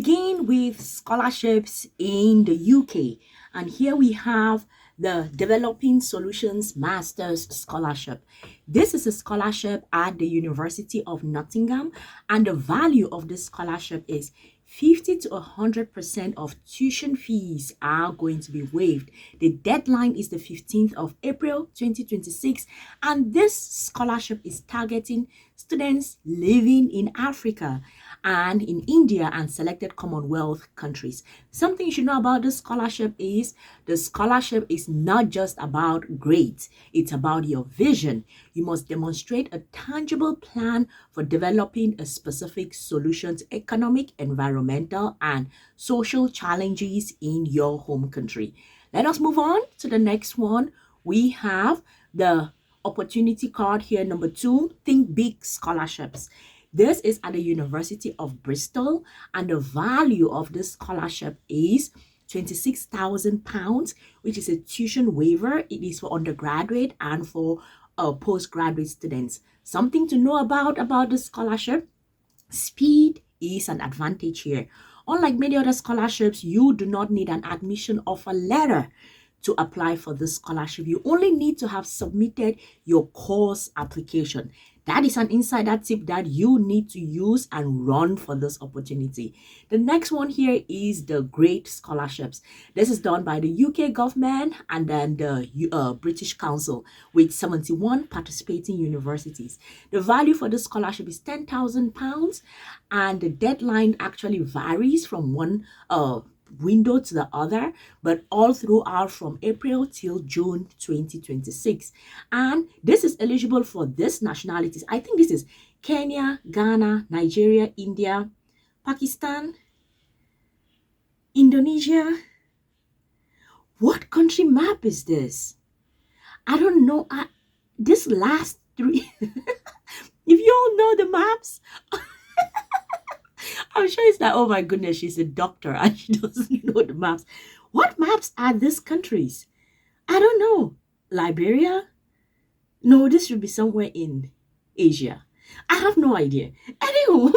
begin with scholarships in the UK. And here we have the Developing Solutions Masters Scholarship. This is a scholarship at the University of Nottingham, and the value of this scholarship is 50 to 100% of tuition fees are going to be waived. The deadline is the 15th of April 2026, and this scholarship is targeting students living in Africa and in India and selected Commonwealth countries. Something you should know about this scholarship is the scholarship is not just about grades, it's about your vision. You must demonstrate a tangible plan for developing a specific solution to economic, environmental, and social challenges in your home country. Let us move on to the next one. We have the opportunity card here, number 2, Think Big Scholarships. This is at the University of Bristol, and the value of this scholarship is £26,000, which is a tuition waiver. It is for undergraduate and for postgraduate students. Something to know about the scholarship: speed is an advantage here. Unlike many other scholarships, you do not need an admission offer letter to apply for this scholarship. You only need to have submitted your course application. That is an insider tip that you need to use and run for this opportunity. The next one here is the Great Scholarships. This is done by the UK government and then the British Council with 71 participating universities. The value for this scholarship is £10,000, and the deadline actually varies from one window to the other, but all throughout from April till June 2026. And this is eligible for these nationalities. I think this is Kenya, Ghana, Nigeria, India, Pakistan, Indonesia. What country map is this? I don't know. This last 3 if you all know the maps, I'm sure it's like, oh my goodness, she's a doctor and she doesn't know the maps. What maps are these countries? I don't know. Liberia? No, this should be somewhere in Asia. I have no idea. Anywho,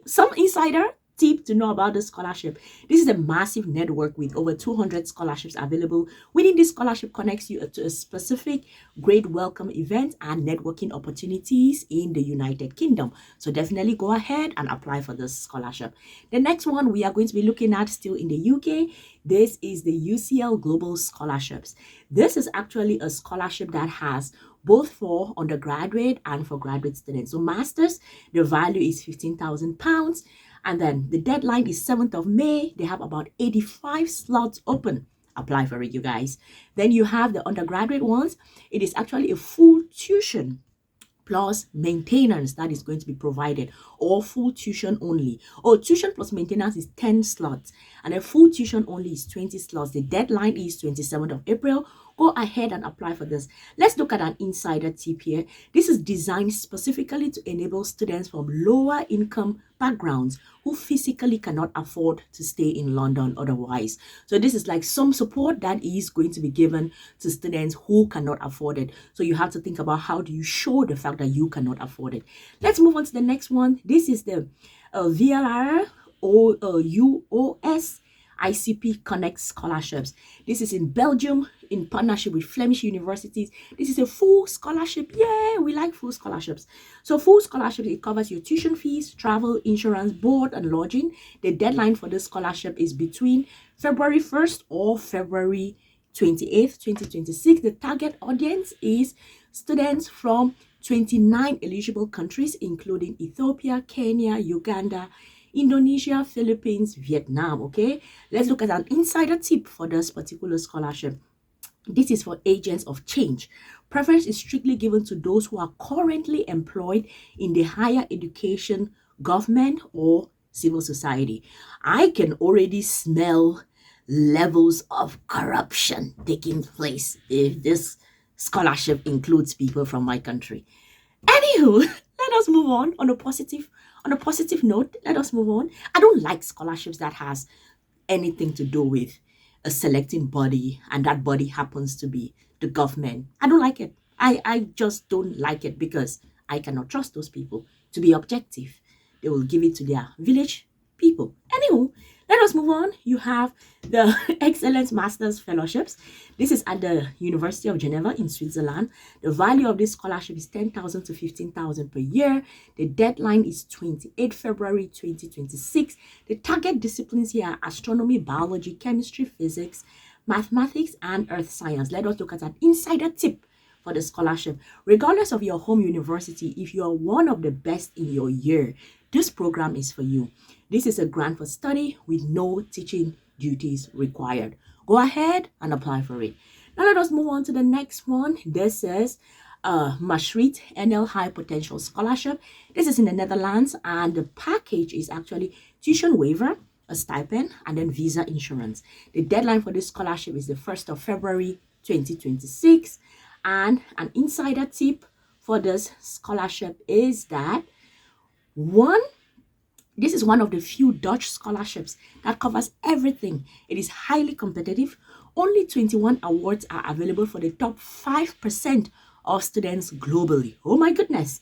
some insider tip to know about the scholarship. This is a massive network with over 200 scholarships available. Winning this scholarship connects you to a specific great welcome event and networking opportunities in the United Kingdom. So definitely go ahead and apply for this scholarship. The next one we are going to be looking at still in the UK. This is the UCL Global Scholarships. This is actually a scholarship that has both for undergraduate and for graduate students. So masters, the value is £15,000. And then the deadline is 7th of May. They have about 85 slots open. Apply for it, you guys. Then you have the undergraduate ones. It is actually a full tuition plus maintenance that is going to be provided, or full tuition only. Or tuition plus maintenance is 10 slots, and a full tuition only is 20 slots. The deadline is 27th of April. Go ahead and apply for this. Let's look at an insider tip here. This is designed specifically to enable students from lower income backgrounds who physically cannot afford to stay in London otherwise. So this is like some support that is going to be given to students who cannot afford it. So you have to think about how do you show the fact that you cannot afford it. Let's move on to the next one. This is the VLIR-UOS ICP Connect Scholarships. This is in Belgium in partnership with Flemish universities. This is a full scholarship. Yeah, we like full scholarships. So full scholarship, it covers your tuition fees, travel, insurance, board, and lodging. The deadline for this scholarship is between February 1st or February 28th, 2026. The target audience is students from 29 eligible countries, including Ethiopia, Kenya, Uganda, Indonesia, Philippines, Vietnam. Okay, let's look at an insider tip for this particular scholarship. This is for agents of change. Preference is strictly given to those who are currently employed in the higher education, government, or civil society. I can already smell levels of corruption taking place if this scholarship includes people from my country. Anywho, let us move on a positive note. Let us move on. I don't like scholarships that has anything to do with a selecting body, and that body happens to be the government. I don't like it. I just don't like it because I cannot trust those people to be objective. They will give it to their village people. Anywho, Let us move on. You have the Excellence Masters Fellowships. This is at the University of Geneva in Switzerland. The value of this scholarship is 10,000 to 15,000 per year. The deadline is 28 February 2026. The target disciplines here are astronomy, biology, chemistry, physics, mathematics, and earth science. Let us look at an insider tip for the scholarship. Regardless of your home university, if you are one of the best in your year, this program is for you. This is a grant for study with no teaching duties required. Go ahead and apply for it. Now let us move on to the next one. This is Maastricht NL High Potential Scholarship. This is in the Netherlands, and the package is actually tuition waiver, a stipend, and then visa insurance. The deadline for this scholarship is the 1st of February 2026. And an insider tip for this scholarship is that this is one of the few Dutch scholarships that covers everything. It is highly competitive. Only 21 awards are available for the top 5% of students globally. Oh my goodness.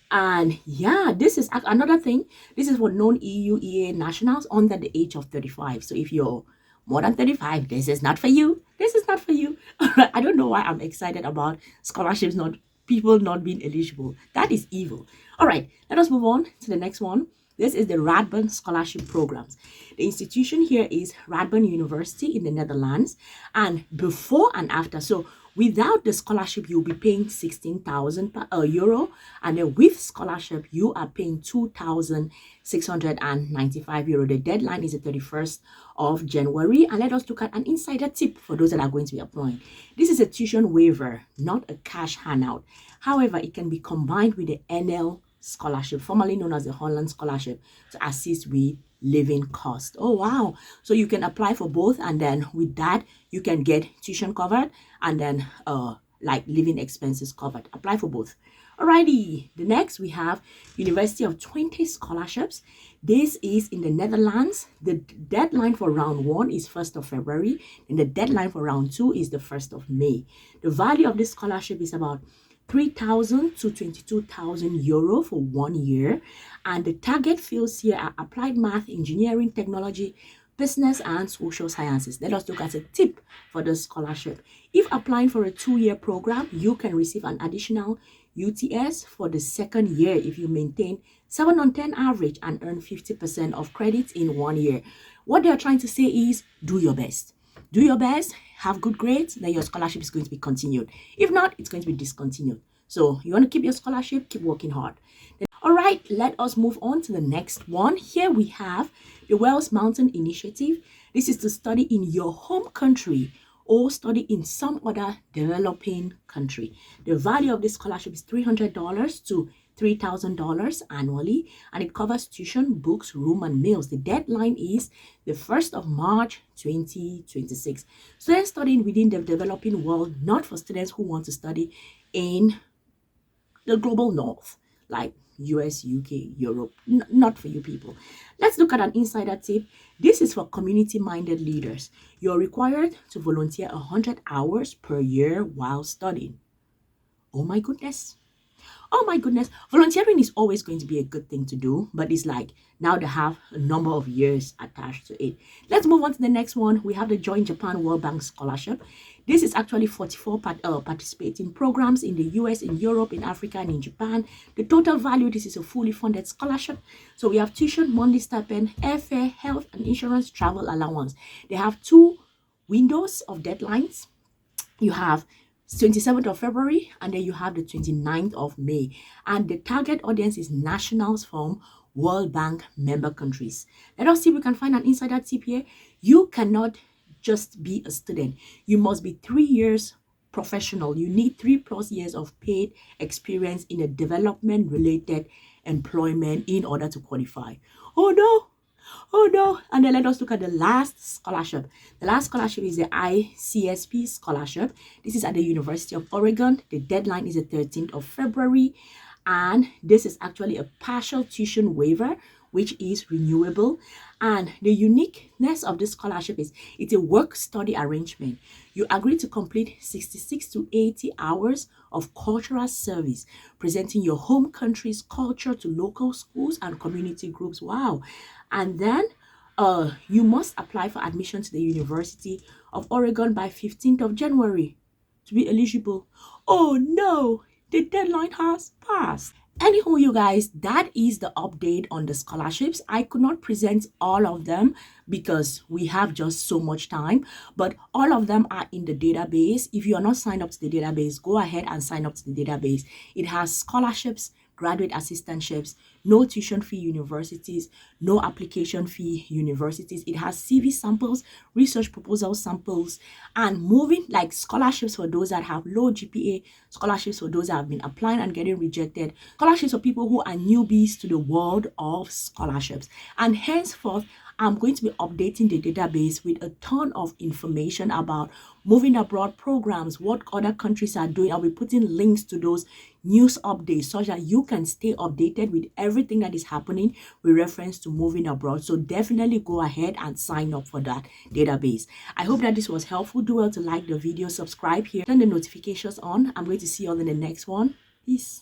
And yeah, this is another thing. This is for non-EU EA nationals under the age of 35. So if you're more than 35, this is not for you. This is not for you. I don't know why I'm excited about scholarships, not people not being eligible. That is evil. All right, let us move on to the next one. This is the Radboud Scholarship Programs. The institution here is Radboud University in the Netherlands. And before and after, so without the scholarship, you'll be paying 16,000 euro. And then with scholarship, you are paying 2,695 euro. The deadline is the 31st of January. And let us look at an insider tip for those that are going to be applying. This is a tuition waiver, not a cash handout. However, it can be combined with the NL scholarship, formerly known as the Holland Scholarship, to assist with living cost. Oh wow. So you can apply for both, and then with that you can get tuition covered and then like living expenses covered. Apply for both. Alrighty, the next we have University of Twente scholarships. This is in the Netherlands. The deadline for round 1 is 1st of February, and the deadline for round 2 is the 1st of May. The value of this scholarship is about 3,000 to 22,000 euro for 1 year, and the target fields here are applied math, engineering, technology, business, and social sciences. Let us look at a tip for the scholarship. If applying for a 2-year program, you can receive an additional UTS for the 2nd year if you maintain 7 on 10 average and earn 50% of credits in 1 year. What they are trying to say is do your best. Do your best, have good grades, then your scholarship is going to be continued. If not, it's going to be discontinued. So you want to keep your scholarship, keep working hard. All right, let us move on to the next one. Here we have the Wales Mountain Initiative. This is to study in your home country or study in some other developing country. The value of this scholarship is $300 to $3,000 annually, and it covers tuition, books, room, and meals. The deadline is the 1st of March 2026. Students studying within the developing world, not for students who want to study in the global north, like US, UK, Europe, not for you people. Let's look at an insider tip. This is for community-minded leaders. You're required to volunteer 100 hours per year while studying. Oh my goodness. Oh my goodness. Volunteering is always going to be a good thing to do, but it's like now they have a number of years attached to it. Let's move on to the next one. We have the Join Japan World Bank Scholarship. This is actually 44 participating programs in the US, in Europe, in Africa, and in Japan. The total value, this is a fully funded scholarship. So we have tuition, monthly stipend, airfare, health and insurance, travel allowance. They have 2 windows of deadlines. You have 27th of February, and then you have the 29th of May. And the target audience is nationals from World Bank member countries. Let us see if we can find an insider tip here. You cannot just be a student. You must be 3 years professional. You need 3+ years of paid experience in a development related employment in order to qualify. Oh no. Oh no. And then let us look at the last scholarship. The last scholarship is the ICSP scholarship. This is at the University of Oregon. The deadline is the 13th of February. And this is actually a partial tuition waiver, which is renewable. And the uniqueness of this scholarship is it's a work-study arrangement. You agree to complete 66 to 80 hours of cultural service, presenting your home country's culture to local schools and community groups. Wow. And then You must apply for admission to the University of Oregon by 15th of January to be eligible. Oh no, the deadline has passed. Anywho, you guys, that is the update on the scholarships. I could not present all of them because we have just so much time, but all of them are in the database. If you are not signed up to the database, go ahead and sign up to the database. It has scholarships, graduate assistantships, no tuition fee universities, no application fee universities. It has CV samples, research proposal samples, and moving like scholarships for those that have low GPA, scholarships for those that have been applying and getting rejected, scholarships for people who are newbies to the world of scholarships. And henceforth, I'm going to be updating the database with a ton of information about moving abroad programs, what other countries are doing. I'll be putting links to those news updates so that you can stay updated with everything that is happening with reference to moving abroad. So definitely go ahead and sign up for that database. I hope that this was helpful. Do well to like the video, subscribe here, turn the notifications on. I'm going to see you all in the next one. Peace.